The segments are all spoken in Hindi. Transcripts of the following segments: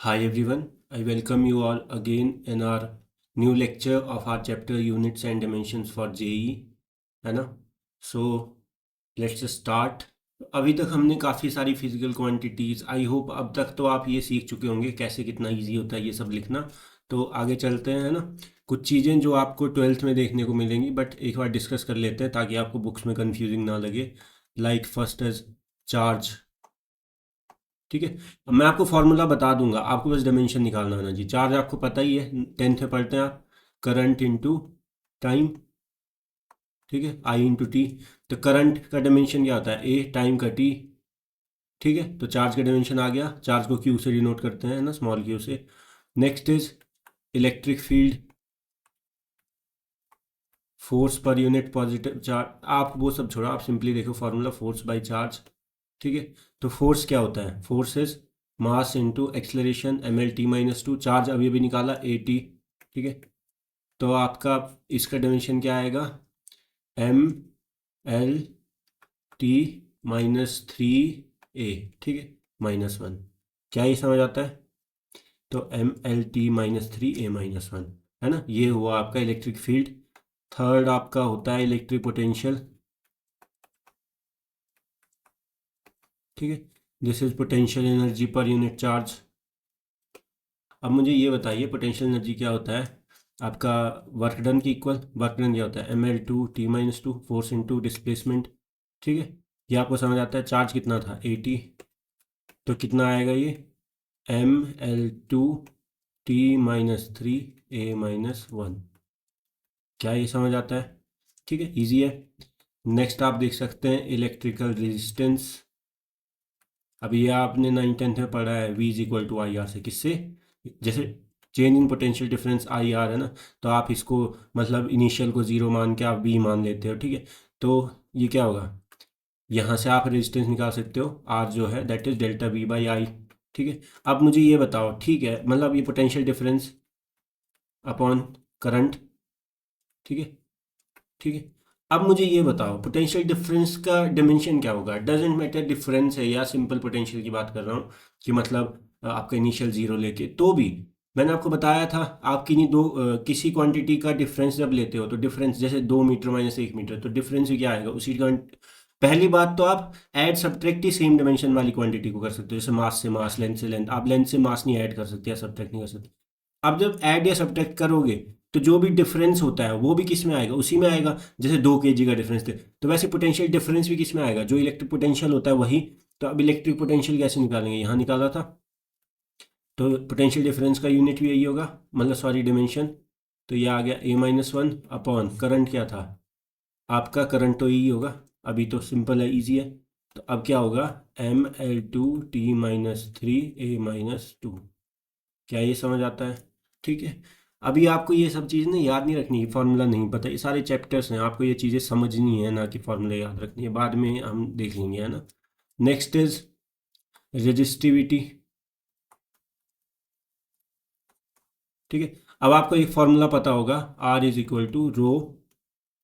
Hi everyone, I welcome you all again in our new lecture of our chapter Units and Dimensions for JEE, है ना? So let's just start. अभी तक हमने काफ़ी सारी फिजिकल क्वांटिटीज़, आई होप अब तक तो आप ये सीख चुके होंगे कैसे कितना इजी होता है ये सब लिखना। तो आगे चलते हैं, है ना? कुछ चीज़ें जो आपको ट्वेल्थ में देखने को मिलेंगी, बट एक बार डिस्कस कर लेते हैं ताकि आपको बुक्स में कंफ्यूजिंग ना लगे। Like first is charge. ठीक है, अब मैं आपको फॉर्मूला बता दूंगा, आपको बस डायमेंशन निकालना आना जी। चार्ज आपको पता ही है, टेंथ में पढ़ते हैं आप, करंट इनटू टाइम। ठीक है, आई इंटू टी। तो करंट का डायमेंशन क्या होता है, ए टाइम का टी। ठीक है, तो चार्ज का डायमेंशन आ गया। चार्ज को क्यू से डिनोट करते हैं ना, स्मॉल क्यू से। Next is electric field, force per unit positive charge. आप वो सब छोड़ो, आप सिंपली देखो फॉर्मूला, फोर्स बाय चार्ज। ठीक है, तो फोर्स क्या होता है, force is mass into acceleration, M L T minus two. Charge अभी अभी निकाला, ए टी। ठीक है, तो आपका इसका डायमेंशन क्या आएगा, M L T minus three A. ठीक है, माइनस वन। क्या ये समझ आता है? तो M L T minus three A minus one, है ना? ये हुआ आपका इलेक्ट्रिक फील्ड। थर्ड आपका होता है इलेक्ट्रिक पोटेंशियल। ठीक है, this is potential energy per unit charge. अब मुझे ये बताइए पोटेंशियल एनर्जी क्या होता है आपका, वर्क डन की इक्वल। वर्क डन क्या होता है, M L two T minus two, force into displacement. ठीक है, ये आपको समझ आता है। चार्ज कितना था, 80, तो कितना आएगा ये, M L two T minus three A minus one. क्या ये समझ आता है? ठीक है, इजी है। नेक्स्ट आप देख सकते हैं इलेक्ट्रिकल रेजिस्टेंस। अब ये आपने 9th-10th में पढ़ा है, V is equal to I R से। किससे? जैसे change in potential difference I R है ना, तो आप इसको मतलब इनिशियल को ज़ीरो मान के आप V मान लेते हो। ठीक है, तो ये क्या होगा, यहाँ से आप रेजिस्टेंस निकाल सकते हो, R जो है that is delta V by I. ठीक है, अब मुझे ये बताओ, ठीक है, मतलब ये पोटेंशियल डिफरेंस अपॉन करंट। ठीक है, ठीक है, अब मुझे ये बताओ पोटेंशियल डिफरेंस का डायमेंशन क्या होगा। डजेंट मैटर डिफरेंस है या सिंपल पोटेंशियल की बात कर रहा हूँ, कि मतलब आपका इनिशियल जीरो लेके तो भी। मैंने आपको बताया था, आप किन्हीं दो किसी क्वांटिटी का डिफरेंस जब लेते हो, तो डिफरेंस जैसे 2 मीटर माइनस 1 मीटर, तो डिफरेंस भी क्या आएगा उसी का। पहली बात तो आप ऐड सब्ट्रैक्ट ही सेम डायमेंशन वाली क्वांटिटी को कर सकते हो, जैसे मास से मास, लेंथ से लेंथ। आप लेंथ से मास नहीं ऐड कर सकते या सब्ट्रैक्ट नहीं कर सकते। अब जब ऐड या सब्ट्रैक्ट करोगे, तो जो भी डिफरेंस होता है वो भी किस में आएगा, उसी में आएगा। जैसे 2 kg का डिफरेंस थे, तो वैसे पोटेंशियल डिफरेंस भी किस में आएगा, जो इलेक्ट्रिक पोटेंशियल होता है वही। तो अब इलेक्ट्रिक पोटेंशियल कैसे निकालेंगे, यहाँ निकाला था। तो पोटेंशियल डिफरेंस का यूनिट भी यही होगा, मतलब सॉरी डायमेंशन। तो ये आ गया ए माइनस वन अपॉन करंट। क्या था आपका, करंट तो यही होगा। अभी तो सिंपल है, इजी है। तो अब क्या होगा, M L two T minus three A minus two. क्या ये समझ आता है? ठीक है, अभी आपको ये सब चीज़ ना याद नहीं रखनी है, फॉर्मूला नहीं पता, ये सारे चैप्टर्स हैं, आपको ये चीज़ें समझनी है ना कि फॉर्मूला याद रखनी है, बाद में हम देख लेंगे, है ना? Next is resistivity. ठीक है, अब आपको एक फॉर्मूला पता होगा, R is equal to rho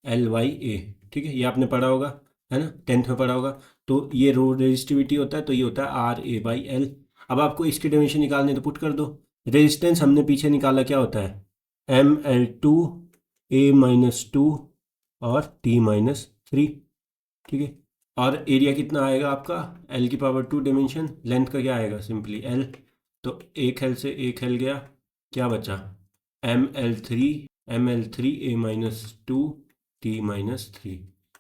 L by A. ठीक है, ये आपने पढ़ा होगा, है ना, 10th में पढ़ा होगा। तो ये रो रेजिस्टिविटी होता है, तो ये होता है आर ए बाई एल। अब आपको इसके डायमेंशन निकालने, तो पुट कर दो। रेजिस्टेंस हमने पीछे निकाला, क्या होता है, M L to A minus to और टी माइनस थ्री। ठीक है, और एरिया कितना आएगा आपका, एल की पावर टू डायमेंशन, लेंथ का क्या आएगा, सिंपली एल। तो एक एल से एक एल गया, क्या बचा, M L three A minus two T minus three.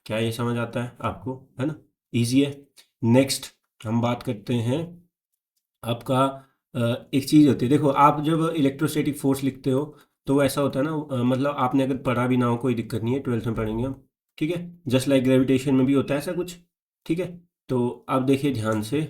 क्या ये समझ आता है आपको, है ना? इजी है। नेक्स्ट हम बात करते हैं आपका, एक चीज़ होती है, देखो आप जब इलेक्ट्रोस्टैटिक फोर्स लिखते हो, तो ऐसा होता है ना, मतलब आपने अगर पढ़ा भी ना हो कोई दिक्कत नहीं है, 12th में पढ़ेंगे हम। ठीक है, जस्ट लाइक ग्रेविटेशन में भी होता है ऐसा कुछ। ठीक है, तो अब देखिए ध्यान से,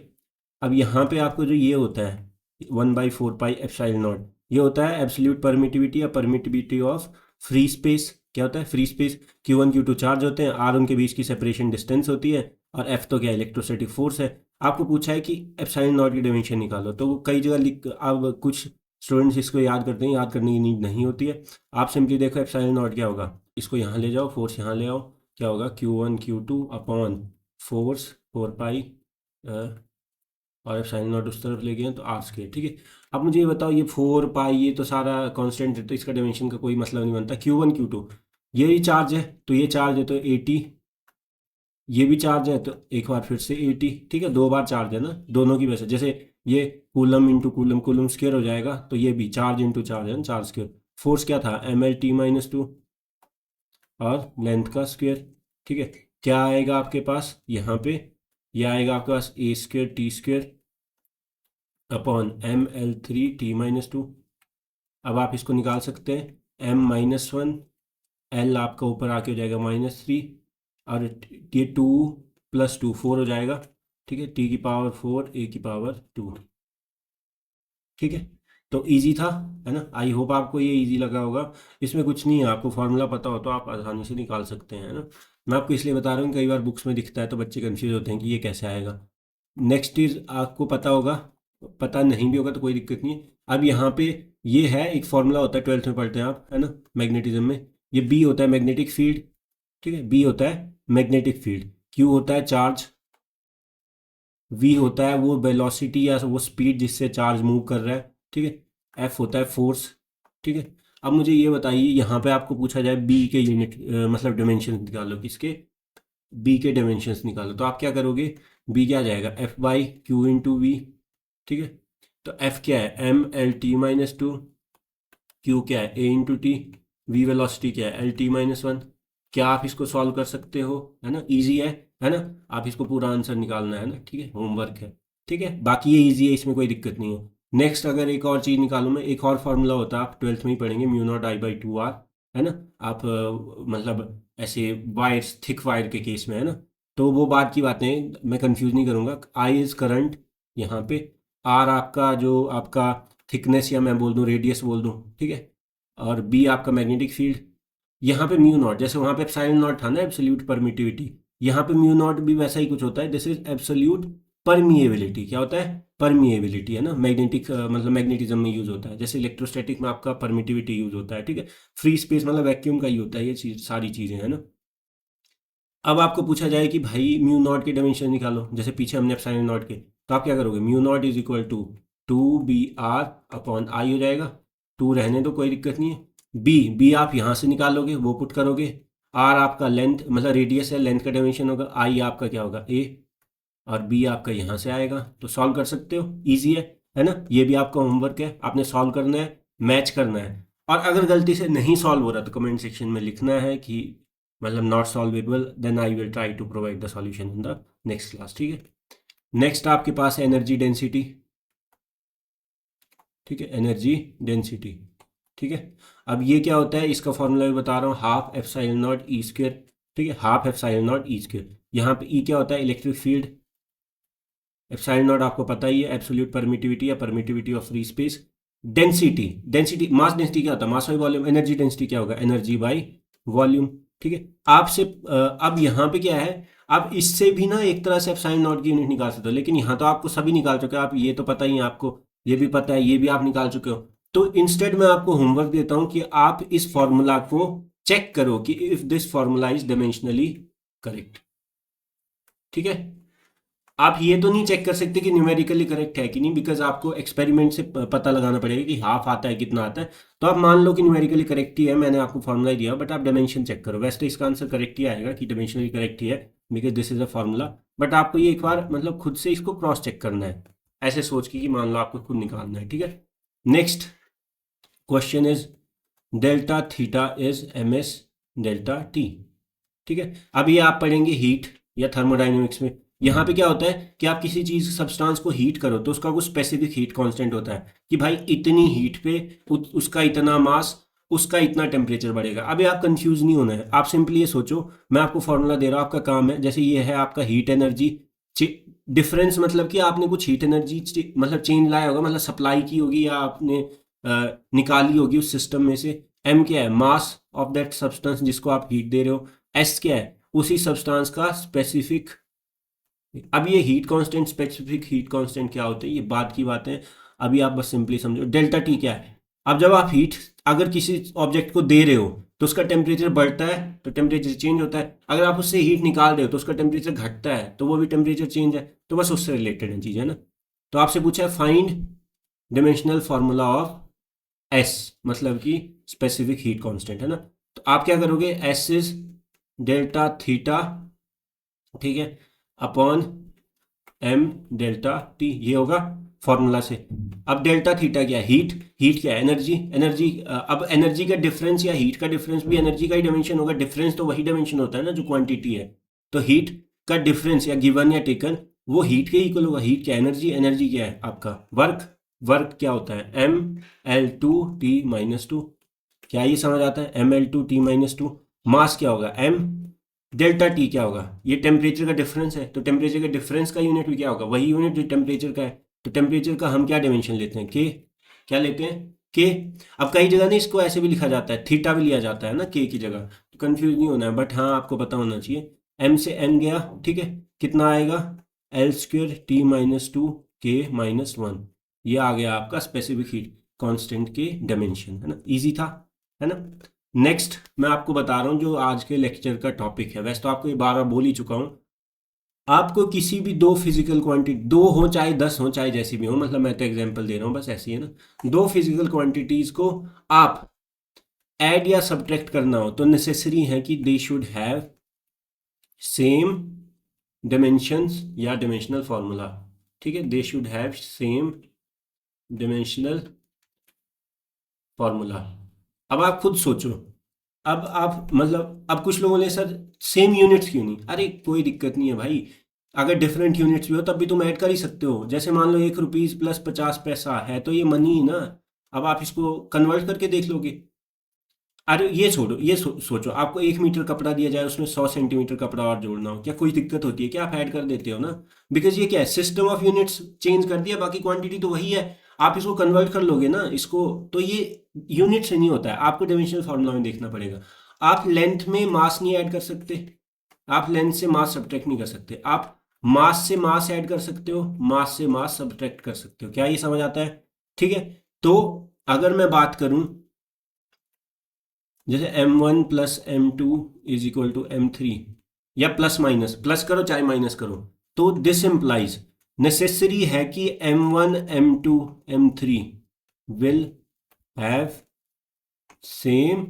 अब यहाँ पे आपको जो ये होता है 1/4 पाई एप्सिलॉन नॉट, ये होता है एब्सोल्यूट परमिटिविटी या परमिटिविटी ऑफ फ्री स्पेस। क्या होता है, free space. Q1 Q2 charge होते हैं, R उनके बीच की सेपरेशन डिस्टेंस होती है, और F तो क्या इलेक्ट्रोस्टैटिक फोर्स है। आपको पूछा है कि एप्सिलॉन नॉट की डायमेंशन निकालो, तो वो कई जगह लिख, अब कुछ स्टूडेंट्स इसको याद करते हैं, याद करने की नीड नहीं होती है। आप सिंपली देखो एप्सिलॉन नॉट क्या होगा, इसको यहाँ ले जाओ, फोर्स यहाँ ले आओ, क्या होगा, Q1 Q2 अपॉन फोर्स 4 पाई, और एप्सिलॉन नॉट उस तरफ ले गए हैं तो आर स्क्वायर। ठीक है, अब मुझे ये बताओ, ये 4 पाई ये तो सारा कांस्टेंट है, तो इसका डायमेंशन का कोई मतलब नहीं बनता। Q1 Q2 ये ही चार्ज है, तो ये चार्ज है तो 80, ये भी चार्ज है तो एक बार फिर से 80, ठीक है, 2 बार चार्ज है ना दोनों की वजह से। जैसे ये coulomb into coulomb, coulomb square हो जाएगा, तो ये भी चार्ज इंटू चार्ज है ना, चार्ज स्क्वायर। फोर्स क्या था, mL/T-2 और लेंथ का स्क्वायर, ठीक है। क्या आएगा आपके पास यहाँ पे, ये आएगा आपके पास a²T² अपॉन mL/3T-2। अब आप इसको निकाल सकते हैं, m-1 L आपका ऊपर आके हो जाएगा -3, और ये 2 + 2 4 हो जाएगा, ठीक है, T⁴ A⁴ ठीक है। तो इजी था, है ना। आई होप आपको ये इजी लगा होगा। इसमें कुछ नहीं है, आपको फॉर्मूला पता हो तो आप आसानी से निकाल सकते हैं, है ना। मैं आपको इसलिए बता रहा हूँ, कई बार बुक्स में दिखता है तो बच्चे कंफ्यूज होते हैं कि ये कैसे आएगा। नेक्स्ट इज आपको पता होगा, पता नहीं भी होगा तो कोई दिक्कत नहीं है। अब यहाँ पे ये है एक फॉर्मूला होता है, 12th में पढ़ते हैं आप, है ना, मैग्नेटिज्म में। ये बी होता है मैग्नेटिक फील्ड, ठीक है, बी होता है मैग्नेटिक फील्ड, क्यू होता है चार्ज, वी होता है वो वेलोसिटी या वो स्पीड जिससे चार्ज मूव कर रहा है, ठीक है, एफ होता है फोर्स, ठीक है। अब मुझे ये बताइए, यहाँ पे आपको पूछा जाए बी के यूनिट मतलब डायमेंशन निकालो, किसके, बी के डायमेंशंस निकालो, तो आप क्या करोगे, बी क्या आ जाएगा, F/Q × V, ठीक है। तो F क्या है, mL/T-2, Q क्या है, A × T, V वेलोसिटी क्या है, L/T-1। क्या आप इसको सॉल्व कर सकते हो, है ना, इजी है ना। आप इसको पूरा आंसर निकालना है ना, ठीक है, होमवर्क है, ठीक है, बाकी ये इजी है, इसमें कोई दिक्कत नहीं है। नेक्स्ट अगर एक और चीज़ निकालूं मैं, एक और फार्मूला होता है, आप 12th में ही पढ़ेंगे, μ0I/2R, है ना। आप मतलब ऐसे वायर्स, थिक वायर के केस में, है ना, तो वो बाद की बातें मैं कंफ्यूज नहीं करूंगा। आई इज करंट यहाँ पे, आर आपका जो आपका थिकनेस या मैं बोल दूं रेडियस बोल दूं, ठीक है, और बी आपका मैग्नेटिक फील्ड। यहाँ पे μ0, जैसे वहाँ पे एप्सिलॉन नॉट था ना एब्सोल्यूट परमिटिविटी, यहाँ पे μ0 भी वैसा ही कुछ होता है, दिस इज एब्सोल्यूट परमिएबिलिटी। क्या होता है, परमिएबिलिटी, है ना, मैग्नेटिक मतलब मैग्नेटिज्म में यूज होता है, जैसे इलेक्ट्रोस्टैटिक में आपका परमिटिविटी यूज होता है, ठीक है। फ्री स्पेस मतलब वैक्यूम का ही होता है, ये चीज सारी चीजें, है ना। अब आपको पूछा जाए कि भाई μ0 के डायमेंशन निकालो, जैसे पीछे हमने एप्सिलॉन नॉट के, तो आप क्या करोगे, μ0 इज इक्वल टू 2BR/I हो जाएगा, 2 रहने दो कोई दिक्कत नहीं है। बी आप यहाँ से निकालोगे, वो पुट करोगे, आर आपका लेंथ मतलब रेडियस है, लेंथ का डायमेंशन होगा, आई आपका क्या होगा, ए, और बी आपका यहाँ से आएगा, तो सॉल्व कर सकते हो, इजी है ना। ये भी आपका होमवर्क है, आपने सॉल्व करना है, मैच करना है। और अगर गलती से नहीं सॉल्व हो रहा तो कमेंट सेक्शन में लिखना है कि मतलब not solvable, then I will try to provide the solution in the next class, ठीक है। नेक्स्ट आपके पास है एनर्जी डेंसिटी, ठीक है, एनर्जी डेंसिटी, ठीक है। अब ये क्या होता है, इसका फॉर्मूला भी बता रहा हूँ, ½ ε0 E², ठीक है, ½ ε0 E²। यहाँ पे ई क्या होता है, इलेक्ट्रिक फील्ड, एप्सिलॉन नॉट आपको पता ही है, एब्सोल्यूट परमिटिविटी या permittivity of free space. Density mass density क्या होता है, mass by volume. Energy density क्या होगा, एनर्जी बाई वॉल्यूम, ठीक है। आपसे अब यहाँ पे क्या है, आप इससे भी ना एक तरह से एप्सिलॉन नॉट की यूनिट निकाल सकते हो, लेकिन यहाँ तो आपको सभी निकाल चुके हो आप, ये तो पता ही है आपको, ये भी पता है, ये भी आप निकाल चुके हो। तो इंस्टेड मैं आपको होमवर्क देता हूँ कि आप इस फॉर्मूला को चेक करो कि if this formula is dimensionally correct, ठीक है। आप ये तो नहीं चेक कर सकते कि न्यूमेरिकली करेक्ट है कि नहीं, बिकॉज आपको एक्सपेरिमेंट से पता लगाना पड़ेगा कि हाफ आता है कितना आता है। तो आप मान लो कि न्यूमेरिकली करेक्ट ही है, मैंने आपको फॉर्मूला दिया, बट आप डायमेंशन चेक करो। वैसे तो इसका आंसर करेक्ट ही आएगा कि डायमेंशनली करेक्ट ही है, because this is a formula. But आपको ये एक बार मतलब खुद से इसको क्रॉस चेक करना है, ऐसे सोच के कि मान लो आपको खुद निकालना है, ठीक है। Next question is delta theta is ms∆T, ठीक है। अब ये आप पढ़ेंगे हीट या थर्मोडाइनमिक्स में। यहाँ पे क्या होता है कि आप किसी चीज सब्सटेंस को हीट करो तो उसका कुछ स्पेसिफिक हीट कांस्टेंट होता है कि भाई इतनी हीट पे उसका इतना मास, उसका इतना टेम्परेचर बढ़ेगा। अभी आप कंफ्यूज नहीं होना है, आप सिंपली ये सोचो, मैं आपको फॉर्मूला दे रहा हूँ, आपका काम है, जैसे ये है आपका हीट एनर्जी डिफरेंस, मतलब कि आपने कुछ हीट एनर्जी मतलब चेंज लाया होगा, मतलब सप्लाई की होगी या आपने निकाली होगी उस सिस्टम में से। एम क्या है, मास ऑफ दैट सब्सटेंस जिसको आप हीट दे रहे हो। एस क्या है, उसी सब्सटेंस का स्पेसिफिक। अब ये heat constant, specific heat constant क्या होते हैं, ये बात की बात है, अभी आप बस सिंपली समझो। डेल्टा टी क्या है, अब जब आप हीट अगर किसी ऑब्जेक्ट को दे रहे हो तो उसका टेम्परेचर बढ़ता है तो टेम्परेचर चेंज होता है, अगर आप उससे हीट निकाल रहे हो तो उसका टेम्परेचर घटता है तो वो भी टेम्परेचर चेंज है। तो बस उससे रिलेटेड है चीज़, है ना। तो आपसे पूछा है find dimensional formula of S, मतलब कि स्पेसिफिक हीट कांस्टेंट है ना। तो आप क्या करोगे, एस इज डेल्टा थीटा, ठीक है, अपॉन एम डेल्टा टी, ये होगा फॉर्मूला से। अब डेल्टा थीटा क्या है, हीट, हीट क्या है, एनर्जी, एनर्जी। अब एनर्जी का डिफरेंस या हीट का डिफरेंस भी एनर्जी का ही डायमेंशन होगा, डिफरेंस तो वही डायमेंशन होता है ना जो क्वांटिटी है। तो हीट का डिफरेंस या गिवन या टेकन वो हीट के इक्वल होगा। हीट क्या है, एनर्जी, एनर्जी क्या है आपका वर्क, वर्क क्या होता है M L two T minus two. क्या ये समझ आता है, M L two T minus two. Mass क्या होगा, एम डेल्टा टी क्या होगा, ये टेम्परेचर का डिफरेंस है, तो टेम्परेचर के डिफरेंस का यूनिट भी क्या होगा, वही यूनिट जो टेम्परेचर का है। तो टेम्परेचर का हम क्या डायमेंशन लेते हैं, के, क्या लेते हैं, के। अब कई जगह नहीं इसको ऐसे भी लिखा जाता है, थीटा भी लिया जाता है ना के की जगह, तो कंफ्यूज नहीं होना है, बट हाँ आपको पता होना चाहिए। एम से एन गया, ठीक है, कितना आएगा, L square T minus to के माइनस वन। ये आ गया आपका स्पेसिफिक हीट कांस्टेंट के डायमेंशन, है ना, इजी था, है ना। नेक्स्ट मैं आपको बता रहा हूँ जो आज के लेक्चर का टॉपिक है, वैसे तो आपको ये बार बार बोल ही चुका हूँ। आपको किसी भी दो फिजिकल क्वांटिटी, दो हो चाहे 10 हो चाहे जैसी भी हो, मतलब मैं तो एग्जांपल दे रहा हूँ बस, ऐसी है ना, दो फिजिकल क्वांटिटीज को आप ऐड या सब्ट्रैक्ट करना हो तो नेसेसरी है कि they should have same dimensions या डायमेंशनल फार्मूला, ठीक है, they should have same dimensional formula. अब आप खुद सोचो, अब आप मतलब अब कुछ लोगों ने सर सेम यूनिट्स क्यों नहीं, अरे कोई दिक्कत नहीं है भाई, अगर डिफरेंट यूनिट्स भी हो तब भी तुम ऐड कर ही सकते हो। जैसे मान लो 1 रुपीज़ प्लस 50 पैसा है तो ये मनी ही ना, अब आप इसको कन्वर्ट करके देख लोगे। अरे ये छोड़ो, ये सोचो आपको 1 मीटर कपड़ा दिया जाए, उसमें 100 सेंटीमीटर कपड़ा और जोड़ना हो, क्या कोई दिक्कत होती है, क्या आप ऐड कर देते हो ना। बिकॉज ये क्या है, सिस्टम ऑफ यूनिट्स चेंज कर दिया, बाकी क्वांटिटी तो वही है। आप इसको कन्वर्ट कर लोगे ना इसको, तो ये यूनिट से नहीं होता है, आपको डायमेंशनल फार्मूला में देखना पड़ेगा। आप लेंथ में मास नहीं ऐड कर सकते, आप लेंथ से मास सब्ट्रैक्ट नहीं कर सकते, आप मास से मास ऐड कर सकते हो, मास से मास सब्ट्रैक्ट कर सकते हो। क्या ये समझ आता है, ठीक है। तो अगर मैं बात करूं, जैसे m1 plus m2 is equal to m3, या प्लस माइनस, प्लस करो चाहे माइनस करो, तो दिस इंप्लाइज नेसेसरी है कि m1 m2 m3 will have same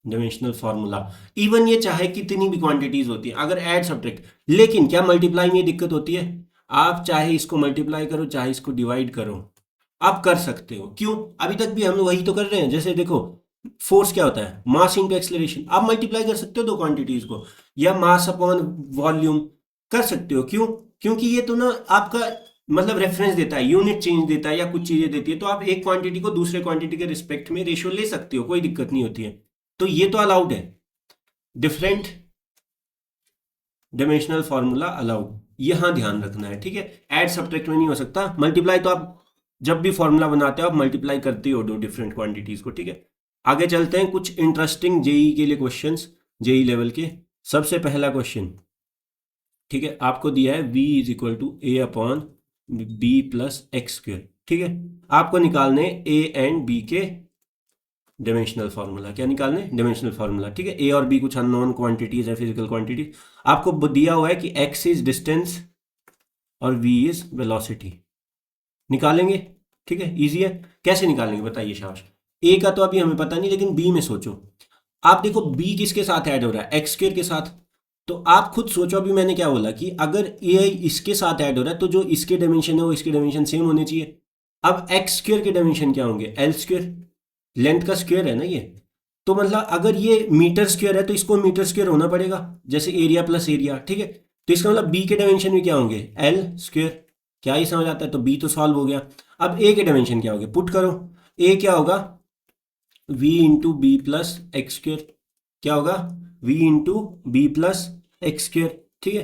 dimensional formula. Even ये चाहे कितनी भी क्वांटिटीज होती है, अगर ऐड सब्ट्रैक्ट, लेकिन क्या मल्टीप्लाई में दिक्कत होती है, आप चाहे इसको मल्टीप्लाई करो चाहे इसको डिवाइड करो, आप कर सकते हो। क्यों, अभी तक भी हम लोग वही तो कर रहे हैं। जैसे देखो, फोर्स क्या होता है, मास इंटू एक्सेलरेशन, आप मल्टीप्लाई कर सकते हो दो क्वांटिटीज को, या मास अपॉन वॉल्यूम कर सकते हो। क्यों, क्योंकि ये तो ना आपका मतलब रेफरेंस देता है, यूनिट चेंज देता है या कुछ चीजें देती है, तो आप एक क्वांटिटी को दूसरे क्वांटिटी के रिस्पेक्ट में रेशियो ले सकते हो, कोई दिक्कत नहीं होती है। तो ये तो अलाउड है, डिफरेंट डायमेंशनल फार्मूला अलाउड, यहां ध्यान रखना है, ठीक है। ऐड सब्ट्रैक्ट में नहीं हो सकता, मल्टीप्लाई तो आप जब भी फॉर्मूला बनाते हो आप मल्टीप्लाई करते हो दो डिफरेंट क्वांटिटीज को, ठीक है। आगे चलते हैं, कुछ इंटरेस्टिंग जेई के लिए क्वेश्चंस, जेई लेवल के। सबसे पहला क्वेश्चन, ठीक है, आपको दिया है v is equal to A upon B plus X square, ठीक है। आपको निकालने ए एंड बी के डायमेंशनल फार्मूला, क्या निकालने, डायमेंशनल फार्मूला, ठीक है। ए और बी कुछ अननोन क्वांटिटीज है, फिजिकल क्वांटिटी। आपको दिया हुआ है कि x इज डिस्टेंस और v इज वेलोसिटी, निकालेंगे, ठीक है, इजी है। कैसे निकालेंगे बताइए, शाबाश। ए का तो अभी हमें पता नहीं, लेकिन बी में सोचो। आप देखो बी किसके साथ ऐड हो रहा है, एक्स स्क्वेयर के साथ। तो आप खुद सोचो, अभी मैंने क्या बोला कि अगर ए इसके साथ ऐड हो रहा है तो जो इसके डायमेंशन है वो इसके डायमेंशन सेम होने चाहिए। अब एक्स स्क्वेयर के डायमेंशन क्या होंगे, एल स्क्वेयर, लेंथ का स्क्वेयर है ना ये। तो मतलब अगर ये मीटर स्क्वेयर है तो इसको मीटर स्क्वेयर होना पड़ेगा, जैसे एरिया प्लस एरिया, ठीक है। तो इसका मतलब बी के डायमेंशन भी क्या होंगे, एल स्क्वेयर। क्या ही समझ आता है, तो बी तो सॉल्व हो गया। अब ए के डायमेंशन क्या होंगे, पुट करो। ए क्या होगा, v into B plus X square, क्या होगा, v into B plus X square, ठीक है।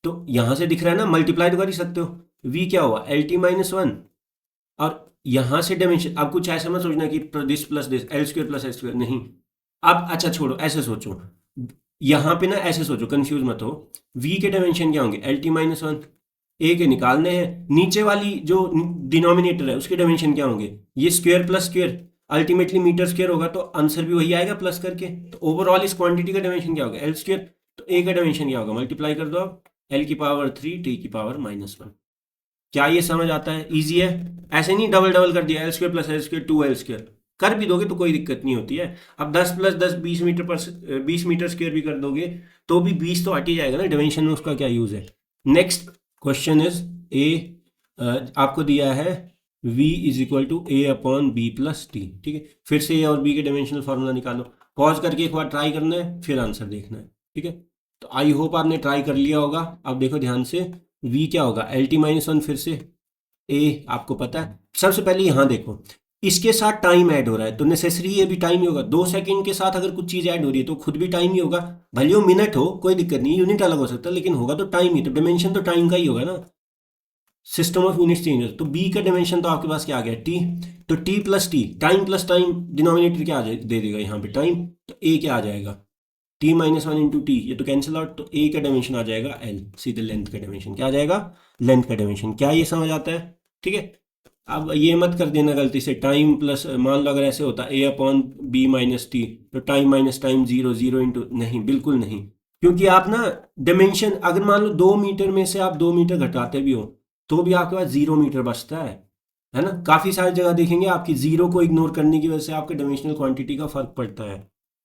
तो यहां से दिख रहा है ना, मल्टीप्लाई तो कर ही सकते हो। v क्या हुआ, एल टी माइनस वन, और यहां से डायमेंशन, अब कुछ ऐसा मत सोचना कि this plus this, L square plus X square, नहीं। अब अच्छा छोड़ो, ऐसे सोचो, यहां पे ना ऐसे सोचो, कंफ्यूज मत हो। v के डायमेंशन क्या होंगे, एल टी माइनस वन, ए के निकालने हैं। नीचे वाली जो डिनोमिनेटर है उसके डायमेंशन क्या होंगे, ये square plus square, ultimately metre square होगा, तो आंसर भी वही आएगा प्लस करके। तो ओवरऑल इस क्वांटिटी का डायमेंशन क्या होगा, एल स्क्वेयर। तो ए का डायमेंशन क्या होगा, मल्टीप्लाई कर दो आप, एल की पावर 3 टी की पावर -1, क्या ये समझ आता है? इजी है। ऐसे नहीं डबल डबल कर दिया, L square plus L square 2l square, कर भी दोगे तो कोई दिक्कत नहीं होती है। अब 10 प्लस 10 20 मीटर स्क्वायर भी कर दोगे तो भी 20 तो हट ही जाएगा ना, डिमेंशन में उसका क्या यूज है। नेक्स्ट क्वेश्चन इज ए, आपको दिया है v is equal to A upon B plus T. ठीक है, फिर से ए और बी के डायमेंशनल फार्मूला निकालो, पॉज करके एक बार ट्राई करना है फिर आंसर देखना है। ठीक है, तो आई होप आपने ट्राई कर लिया होगा। अब देखो ध्यान से, v क्या होगा, एल टी माइनस वन, फिर से ए आपको पता है। सबसे पहले यहाँ देखो, इसके साथ टाइम ऐड हो रहा है तो नेसेसरी ये भी टाइम ही होगा। 2 सेकंड के साथ अगर कुछ चीज़ ऐड हो रही है तो खुद भी टाइम ही होगा, भले वो मिनट हो कोई दिक्कत नहीं, यूनिट अलग हो सकता है लेकिन होगा तो टाइम ही, तो डिमेंशन तो टाइम का ही होगा ना, सिस्टम ऑफ यूनिट चेंज हो। तो बी का डिमेंशन तो आपके पास क्या आ गया, टी। तो T plus T, time plus time, denominator क्या दे देगा यहाँ पे टाइम, तो ए क्या आ जाएगा, T minus one into T, ये तो कैंसिल आउट, तो ए का डायमेंशन आ जाएगा एल, सीधे लेंथ का डायमेंशन क्या आ जाएगा, लेंथ का डायमेंशन। क्या ये समझ आता है? ठीक है, अब ये मत कर देना गलती से टाइम प्लस, मान लो अगर ऐसे होता ए अपॉन बी माइनस टी, तो time minus time zero, zero into, नहीं बिल्कुल नहीं, क्योंकि आप ना डायमेंशन अगर मान लो 2 मीटर में से आप 2 मीटर घटाते भी हो तो भी आपके पास 0 मीटर बचता है ना। काफ़ी सारी जगह देखेंगे आपकी जीरो को इग्नोर करने की वजह से आपके डायमेंशनल क्वांटिटी का फर्क पड़ता है,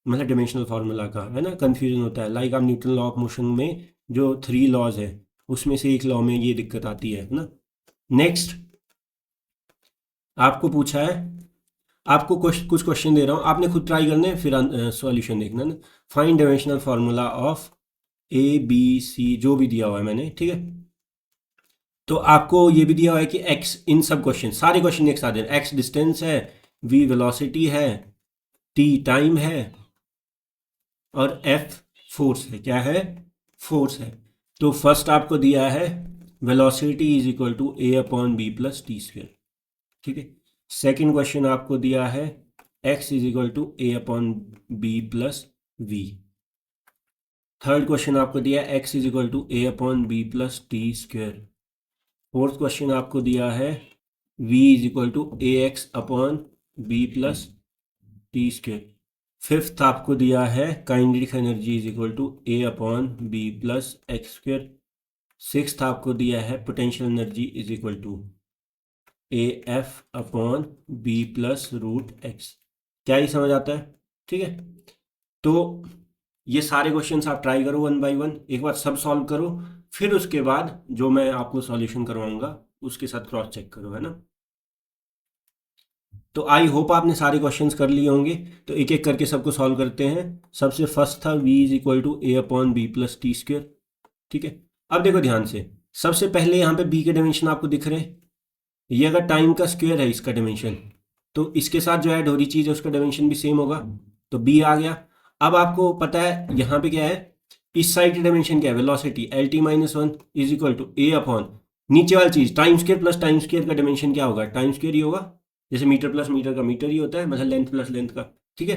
मतलब डायमेंशनल फार्मूला का, है ना, कंफ्यूजन होता है। लाइक आप न्यूटन लॉ ऑफ मोशन में जो 3 लॉज है उसमें से एक लॉ में ये दिक्कत आती है ना। नेक्स्ट आपको पूछा है, आपको कुछ क्वेश्चन दे रहा हूँ, आपने खुद ट्राई करना है फिर सॉल्यूशन देखना ना। Find dimensional formula of A B C, जो भी दिया हुआ है मैंने, ठीक है। तो आपको ये भी दिया हुआ है कि x, इन सब क्वेश्चन, सारे क्वेश्चन एक साथ दे, x डिस्टेंस है, v वेलोसिटी है, t टाइम है और f फोर्स है। क्या है? फोर्स है। तो फर्स्ट आपको दिया है velocity is equal to A upon B plus T square. ठीक है, सेकेंड क्वेश्चन आपको दिया है x is equal to A upon B plus V. Third question आपको दिया है x is equal to A upon B plus T square. Fourth question आपको दिया है v is equal to A X upon B plus T square. Fifth आपको दिया है kinetic energy is equal to A upon B plus X square. Sixth आपको दिया है potential energy is equal to A F upon B plus root X. क्या ही समझ आता है? ठीक है, तो ये सारे क्वेश्चंस आप ट्राई करो वन बाय वन, एक बार सब सॉल्व करो, फिर उसके बाद जो मैं आपको सॉल्यूशन करवाऊंगा उसके साथ क्रॉस चेक करो, है ना। तो आई होप आपने सारे क्वेश्चंस कर लिए होंगे। तो एक एक करके सबको सॉल्व करते हैं। सबसे फर्स्ट था v is equal to A upon B plus T square. ठीक है, अब देखो ध्यान से, सबसे पहले यहाँ पे b के डायमेंशन आपको दिख रहे हैं, ये अगर टाइम का स्क्वायर है इसका डायमेंशन, तो इसके साथ जो ऐड हो रही चीज़ है उसका डायमेंशन भी सेम होगा, तो b आ गया। अब आपको पता है यहाँ पे क्या है, इस साइड की डायमेंशन क्या है, velocity, L T minus one is equal to A upon नीचे वाली चीज़ time square plus time square का डायमेंशन क्या होगा, टाइम स्क्वायर ही होगा, जैसे मीटर प्लस मीटर का मीटर ही होता है, मतलब लेंथ प्लस लेंथ का। ठीक है,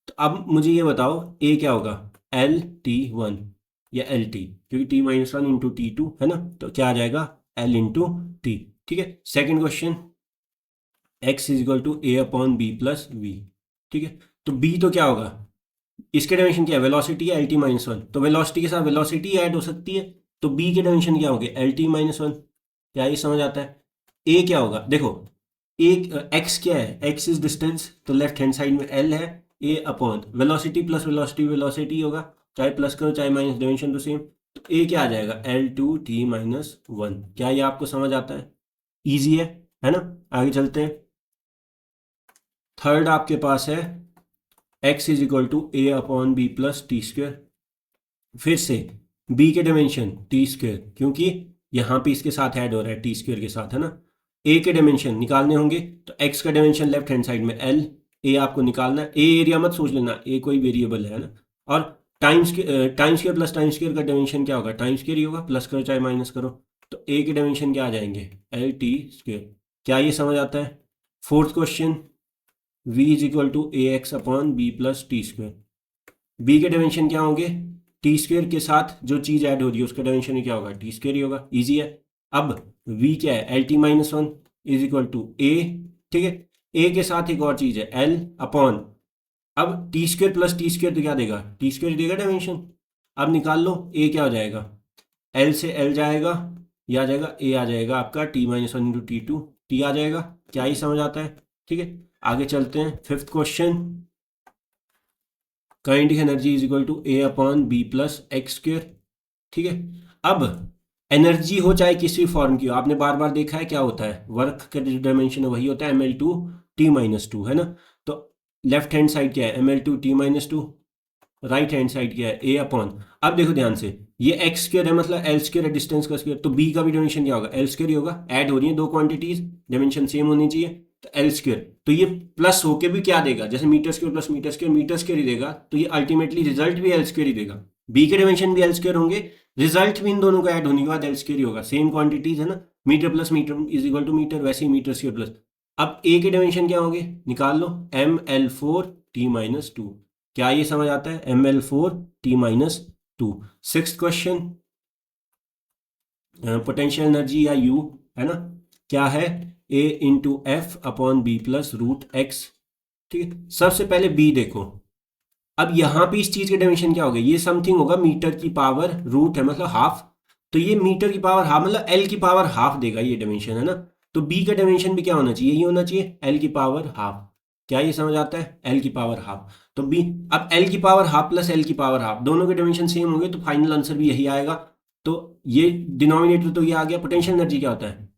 तो अब मुझे ये बताओ ए क्या होगा, एल टी वन या एल टी, क्योंकि T minus one into T two है ना, तो क्या आ जाएगा एल इंटू टी। ठीक है, second question x is equal to A upon B plus V. ठीक है, तो b तो क्या होगा, इसके डायमेंशन क्या है, वेलोसिटी है, एल टी माइनस वन, तो वेलोसिटी के साथ वेलोसिटी ऐड हो सकती है, तो b के डायमेंशन क्या होंगे, एल टी माइनस वन। क्या ये समझ आता है? a क्या होगा, देखो एक x क्या है, x इज डिस्टेंस, तो लेफ्ट हैंड साइड में l है, a upon velocity plus velocity, velocity होगा, चाहे प्लस करो चाहे माइनस, डायमेंशन तो सेम, तो a क्या आ जाएगा, L two T minus one. क्या ये आपको समझ आता है? ईजी है ना। आगे चलते हैं, थर्ड आपके पास है x is equal to A upon B plus T square. फिर से b के डायमेंशन टी स्क्वेयर, क्योंकि यहाँ पे इसके साथ ऐड हो रहा है टी स्क्वेयर के साथ, है ना। a के डायमेंशन निकालने होंगे, तो x का डायमेंशन लेफ्ट हैंड साइड में l, a आपको निकालना है, a एरिया मत सोच लेना, a कोई वेरिएबल है ना। और time square plus time square का डायमेंशन क्या होगा, टाइम स्क्वेयर ही होगा, प्लस करो चाहे माइनस करो, तो a के डायमेंशन क्या आ जाएंगे, एल टी स्क्वेयर। क्या ये समझ आता है? Fourth question v is equal to A X upon B plus T square. b के डायमेंशन क्या होंगे, टी स्क्वेयर के साथ जो चीज़ ऐड हो रही है उसका डायमेंशन क्या होगा, टी स्क्वेयर ही होगा, इजी है। अब v क्या है, L T minus one is equal to A. ठीक है, a के साथ एक और चीज़ है l अपॉन, अब T square plus T square तो क्या देगा, टी स्क्वेयर देगा डायमेंशन। अब निकाल लो a क्या हो जाएगा, l से l जाएगा, ये आ जाएगा, ए आ जाएगा आपका T minus one into T two, T आ जाएगा। क्या ही समझ आता है? ठीक है, आगे चलते हैं। Fifth question, kinetic energy is equal to A upon B plus X square. ठीक है, अब एनर्जी हो चाहे किसी भी फॉर्म की हो, आपने बार बार देखा है क्या होता है, वर्क का जो डायमेंशन है वही होता है ml2 t माइनस टू, है ना। तो लेफ्ट हैंड साइड क्या है, ml2 t minus two, right hand side क्या है, ए अपॉन। अब देखो ध्यान से, ये एक्स स्क्र है मतलब एल स्क्र है, डिस्टेंस का स्क्र, तो बी का भी डायमेंशन क्या होगा, एल स्क्र ही होगा। ऐड हो रही है दो क्वांटिटीज, डायमेंशन सेम होनी चाहिए, तो एल स्क्र। तो ये प्लस होके भी क्या देगा, जैसे metre square plus metre square ही देगा, तो ये अल्टीमेटली रिजल्ट भी एल स्क्र ही देगा। बी के डायमेंशन भी एल स्क्र होंगे, रिजल्ट भी इन दोनों का ऐड होने के बाद एल स्क्र ही होगा। सेम क्वांटिटीज है ना, metre plus metre is equal to metre, वैसे ही मीटर स्क्र प्लस। अब ए के डायमेंशन क्या होंगे, निकाल लो, M L four T minus two. क्या ये समझ आता है, M L four T minus two. Six question, potential energy या यू, है ना, क्या है, A into F upon B plus root X. ठीक है, सबसे पहले बी देखो। अब यहां पे इस चीज के डायमेंशन क्या होगा, ये समथिंग होगा मीटर की पावर रूट है मतलब हाफ, तो ये मीटर की पावर हाफ मतलब एल की पावर हाफ देगा ये डायमेंशन, है ना। तो बी का डायमेंशन भी क्या होना चाहिए, ये होना चाहिए एल की पावर हाफ। क्या ये समझ आता है, एल की पावर हाफ। तो बी, अब एल की पावर हाफ प्लस एल की पावर हाफ, दोनों के डायमेंशन सेम होंगे, तो फाइनल आंसर भी यही आएगा। तो ये डिनोमिनेटर तो ये आ गया। पोटेंशियल एनर्जी क्या होता है,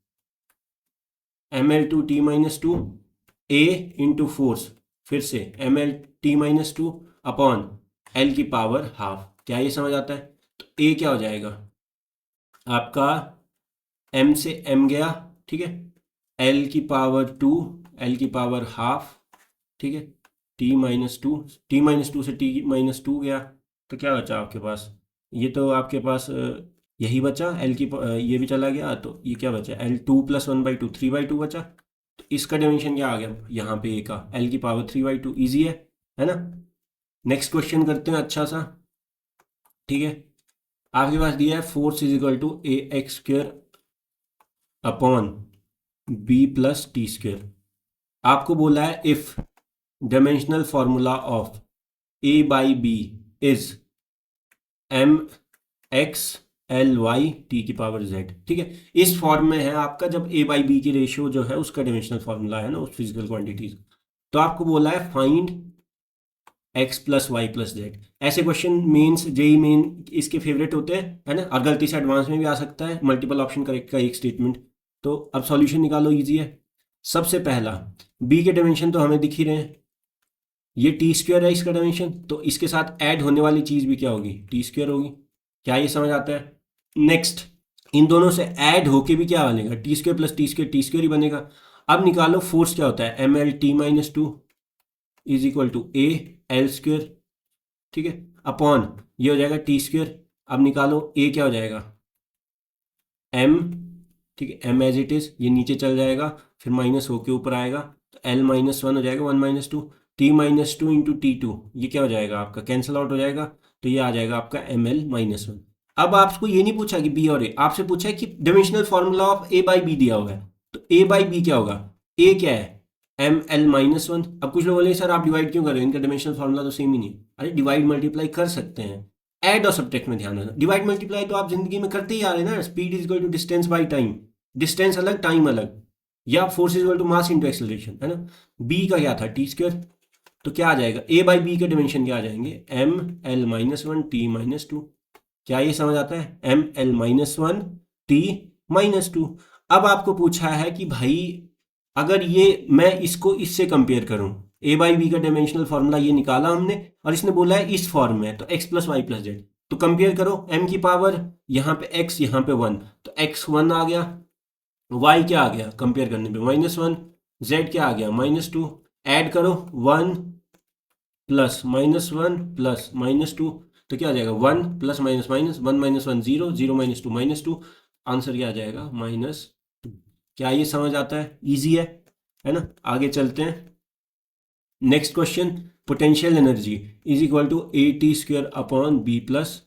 M L two T minus two A into force, फिर से M L T minus two upon L की पावर हाफ। क्या ये समझ आता है? तो ए क्या हो जाएगा आपका, एम से एम गया, ठीक है, एल की पावर टू, एल की पावर हाफ, ठीक है, T minus two, T minus to से टी माइनस टू गया, तो क्या बचा आपके पास, ये तो आपके पास यही बचा, एल की ये भी चला गया, तो ये क्या बचा, L two plus one by two, three by two बचा। तो इसका डायमेंशन क्या आ गया यहाँ पे, ए का एल की power three by two. Easy है ना। नेक्स्ट क्वेश्चन करते हैं अच्छा सा। ठीक है, आपके पास दिया है force is equal to A X square upon B plus T square. आपको बोला है if dimensional formula of A by B is M X L Y T की पावर जेड। ठीक है, इस फॉर्म में है आपका, जब ए बाई बी की रेशियो जो है उसका डायमेंशनल फॉर्मूला है ना उस फिजिकल क्वांटिटीज। तो आपको बोला है find X plus Y plus Z. ऐसे क्वेश्चन मेंस जेई मेन इसके फेवरेट होते हैं, है ना, और गलती से एडवांस में भी आ सकता है, मल्टीपल ऑप्शन करेक्ट का एक स्टेटमेंट। तो अब सॉल्यूशन निकालो, इजी है। सबसे पहला, बी के डायमेंशन तो हमें दिख ही रहे हैं, ये टी स्क्वायर है इसका डायमेंशन, तो इसके साथ ऐड होने वाली चीज भी क्या होगी, टी स्क्वायर होगी। क्या ये समझ आता है? नेक्स्ट, इन दोनों से ऐड होके भी क्या बनेगा, T square plus T square ही बनेगा। अब निकालो फोर्स क्या होता है, M L T minus two is equal to A L square, ठीक है, अपॉन ये हो जाएगा टी स्क्वायर। अब निकालो ए क्या हो जाएगा, एम, ठीक है, एम एज इट इज, ये नीचे चल जाएगा, फिर माइनस होके ऊपर आएगा, तो एल माइनस वन हो जाएगा, one minus two, T minus two into T two, ये क्या हो जाएगा आपका, कैंसिल आउट हो जाएगा, तो ये आ जाएगा आपका एम एल माइनस वन। अब आपको ये नहीं पूछा कि बी और ए, आपसे पूछा है कि dimensional formula of A by B दिया हुआ है, तो ए बाई बी क्या होगा, ए क्या है, एम एल माइनस वन। अब कुछ लोग बोले सर आप डिवाइड क्यों कर रहे हो, इनका डायमेंशनल फॉर्मूला तो सेम ही नहीं है। अरे डिवाइड मल्टीप्लाई कर सकते हैं, ऐड और सब्ट्रैक्ट में ध्यान रखना। डिवाइड मल्टीप्लाई तो आप जिंदगी में करते ही आ रहे हैं ना, speed is equal to distance by time, distance अलग टाइम अलग, या force is equal to mass into acceleration, है ना। बी का क्या था, टी स्क्वायर, तो क्या आ जाएगा, ए बाई बी के डायमेंशन क्या आ जाएंगे, M L minus one T minus two. क्या ये समझ आता है, M L minus one T minus two. अब आपको पूछा है कि भाई अगर ये मैं इसको इससे कंपेयर करूं, ए बाई बी का डायमेंशनल फॉर्मूला ये निकाला हमने, और इसने बोला है इस फॉर्म में, तो X plus Y plus Z, तो कंपेयर करो, एम की पावर यहाँ पे एक्स यहाँ पे वन, तो एक्स वन आ गया, वाई क्या आ गया कंपेयर करने पे माइनस वन, जेड क्या आ गया माइनस टू। ऐड करो, वन प्लस माइनस टू, तो क्या आ जाएगा, one plus minus minus, one minus one zero, zero minus two minus two, answer क्या आ जाएगा माइनस टू। क्या ये समझ आता है? ईजी है ना। आगे चलते हैं। Next question, potential energy is equal to A T square upon B plus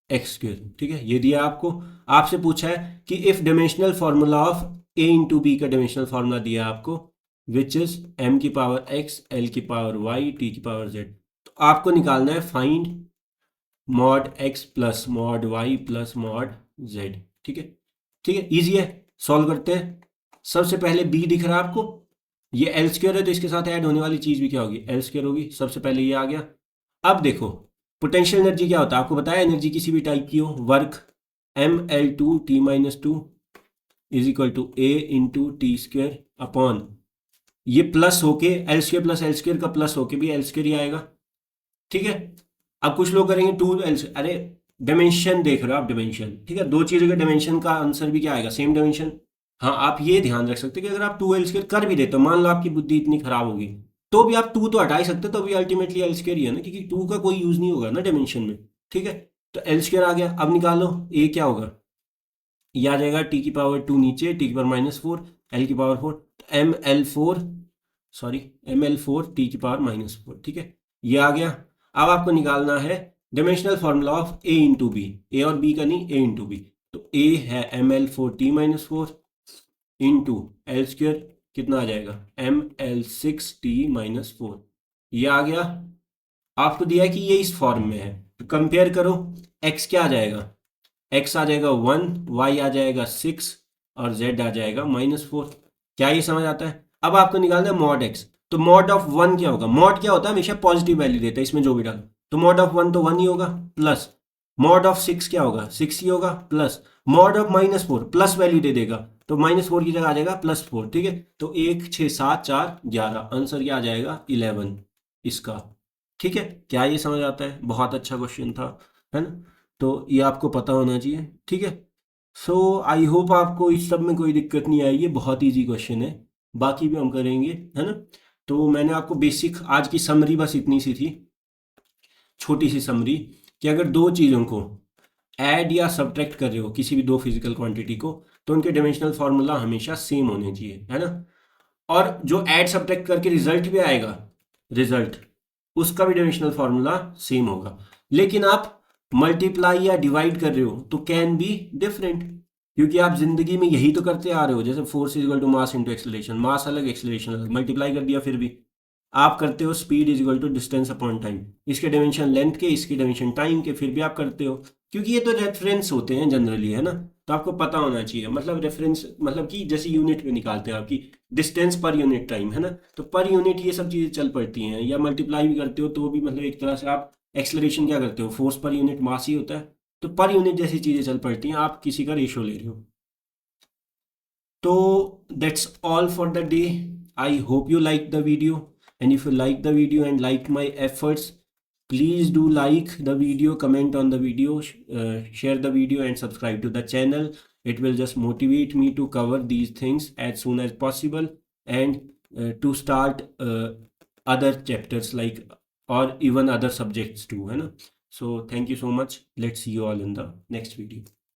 X square. ठीक है, ये दिया आपको, आपसे पूछा है कि if dimensional formula of A into B का डायमेंशनल फॉर्मूला दिया आपको, विच इज एम की पावर एक्स एल की पावर वाई टी की पावर जेड। तो आपको निकालना है find mod X plus mod Y plus mod Z. ठीक है, ठीक है, इजी है, सॉल्व करते हैं। सबसे पहले बी दिख रहा है आपको, ये एल स्क्वायर है तो इसके साथ ऐड होने वाली चीज भी क्या होगी, एल स्क्वायर होगी। सबसे पहले ये आ गया। अब देखो पोटेंशियल एनर्जी क्या होता है, आपको बताया एनर्जी किसी भी टाइप की हो, work mL2T-2 is equal to A into T square upon, ये प्लस होके L square plus L square का प्लस होके भी एल स्क्वायर ही आएगा। ठीक है, अब कुछ लोग करेंगे 2L, अरे डायमेंशन देख रहे हो आप, डायमेंशन, ठीक है, दो चीज़ों के डायमेंशन का आंसर भी क्या आएगा, सेम डायमेंशन। हाँ, आप ये ध्यान रख सकते हो कि अगर आप 2L² कर भी देते हो, मान लो आपकी बुद्धि इतनी खराब होगी, तो भी आप 2 तो हटा ही सकते हो, तो भी अल्टीमेटली L² ही है ना, क्योंकि 2 का कोई यूज नहीं होगा ना डायमेंशन में। ठीक है, तो L² आ गया। अब निकालो ए क्या होगा, ये आ जाएगा t⁻², नीचे t⁻⁻4, l की power 4, mL4, sorry mL4 t⁻⁻4। ठीक है, ये आ गया। अब आपको निकालना है dimensional formula of A into B, A और बी का नहीं, ए इंटू बी। तो ए है mL4T-4 इंटू एल स्क्वेयर, कितना आ जाएगा mL6T-4, ये आ गया। आपको दिया है कि ये इस फॉर्म में है, तो कंपेयर करो, x क्या आ जाएगा, x आ जाएगा 1, y आ जाएगा 6 और z आ जाएगा -4। क्या ये समझ आता है। अब आपको निकालना है मॉड x, तो मॉड ऑफ 1 क्या होगा, मॉड क्या होता है, हमेशा पॉजिटिव वैल्यू देता है, इसमें जो भी डालो, तो मॉड ऑफ 1 तो 1 ही होगा, प्लस मॉड ऑफ 6 क्या होगा, 6 ही होगा, plus mod of -4 plus value दे देगा, तो -4 की जगह आ जाएगा +4। ठीक है, तो 1 6 7 4 11, आंसर क्या आ जाएगा 11 इसका। ठीक है, क्या ये समझ आता है, बहुत अच्छा क्वेश्चन था, है ना, तो ये आपको पता होना चाहिए। ठीक है, सो आई होप आपको इस सब में कोई दिक्कत नहीं आएगी, बहुत इजी क्वेश्चन है, बाकी भी हम करेंगे, है ना। तो मैंने आपको बेसिक आज की समरी बस इतनी सी थी, छोटी सी समरी, कि अगर दो चीज़ों को ऐड या सब्ट्रैक्ट कर रहे हो, किसी भी दो फिजिकल क्वांटिटी को, तो उनके डायमेंशनल फार्मूला हमेशा सेम होने चाहिए, है ना। और जो ऐड सब्ट्रैक्ट करके रिजल्ट भी आएगा, रिजल्ट, उसका भी डायमेंशनल फार्मूला सेम होगा। लेकिन आप मल्टीप्लाई या डिवाइड कर रहे हो तो कैन बी डिफरेंट, क्योंकि आप जिंदगी में यही तो करते आ रहे हो, जैसे force is equal to mass into acceleration, mass अलग एक्सेलरेशन अलग, मल्टीप्लाई कर दिया, फिर भी आप करते हो speed is equal to distance upon time, इसके डायमेंशन लेंथ के, इसकी डायमेंशन टाइम के, फिर भी आप करते हो, क्योंकि ये तो रेफरेंस होते हैं जनरली, है ना। तो आपको पता होना चाहिए, मतलब रेफरेंस मतलब कि जैसे यूनिट में निकालते हैं आपकी डिस्टेंस पर यूनिट टाइम, है ना, तो पर यूनिट ये सब चीज़ें चल पड़ती हैं, या मल्टीप्लाई भी करते हो तो भी मतलब एक तरह से आप एक्सेलरेशन क्या करते हो, फोर्स पर यूनिट मास ही होता है, तो पर यूनिट जैसी चीज़ें चल पड़ती हैं, आप किसी का रेशो ले रहे हो। तो that's all for the day. I hope you like the video, and if you like the video and like my efforts, please do like the video, comment on the video, share the video and subscribe to the channel. It will just motivate me to cover these things as soon as possible, and to start other chapters like, or even other subjects too, है ना. So thank you so much. Let's see you all in the next video.